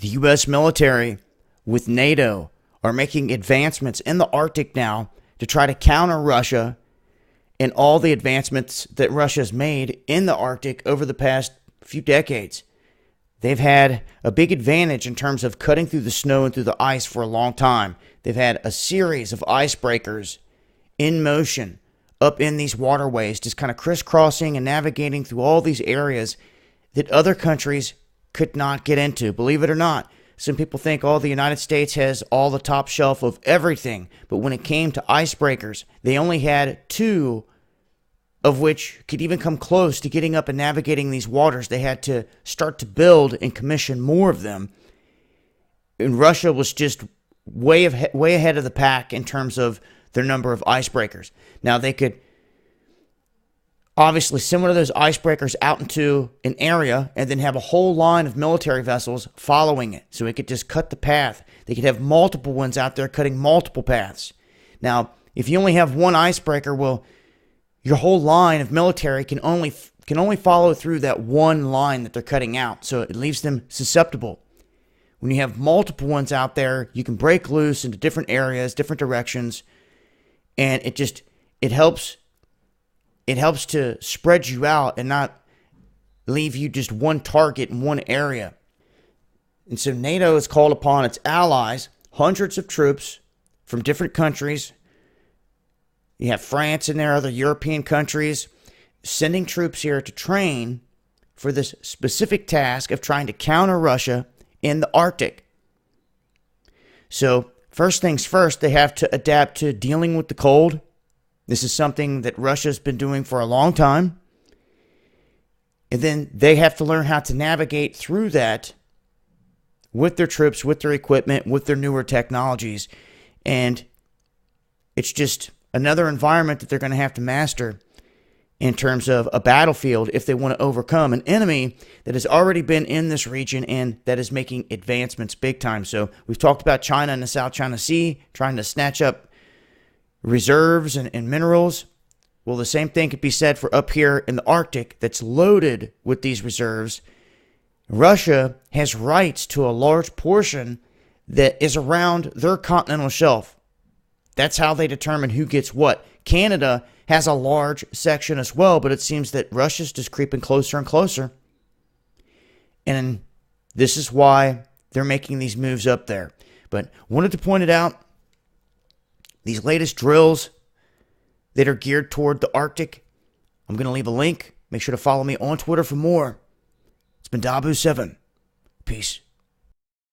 The U.S. military with NATO are making advancements in the Arctic now to try to counter Russia and all the advancements that Russia's made in the Arctic over the past few decades. They've had a big advantage in terms of cutting through the snow and through the ice for a long time. They've had a series of icebreakers in motion up in these waterways, just kind of crisscrossing and navigating through all these areas that other countries could not get into. Believe it or not, some people think, the United States has all the top shelf of everything. But when it came to icebreakers, they only had 2 of which could even come close to getting up and navigating these waters. They had to start to build and commission more of them. And Russia was just way ahead of the pack in terms of their number of icebreakers. Now, they could obviously send one of those icebreakers out into an area and then have a whole line of military vessels following it. So it could just cut the path. They could have multiple ones out there cutting multiple paths. Now, if you only have one icebreaker, well, your whole line of military can only follow through that one line that they're cutting out. So it leaves them susceptible. When you have multiple ones out there, you can break loose into different areas, different directions, and it helps to spread you out and not leave you just one target in one area. And so NATO has called upon its allies, hundreds of troops from different countries. You have France in there, other European countries, sending troops here to train for this specific task of trying to counter Russia in the Arctic. So first things first, they have to adapt to dealing with the cold. This is something that Russia's been doing for a long time. And then they have to learn how to navigate through that with their troops, with their equipment, with their newer technologies. And it's just another environment that they're going to have to master in terms of a battlefield if they want to overcome an enemy that has already been in this region and that is making advancements big time. So we've talked about China and the South China Sea trying to snatch up reserves and minerals. Well, the same thing could be said for up here in the Arctic that's loaded with these reserves. Russia has rights to a large portion that is around their continental shelf. That's how they determine who gets what. Canada has a large section as well, but it seems that Russia's just creeping closer and closer. And this is why they're making these moves up there. But wanted to point it out. These latest drills that are geared toward the Arctic, I'm going to leave a link. Make sure to follow me on Twitter for more. It's been Dabu7. Peace.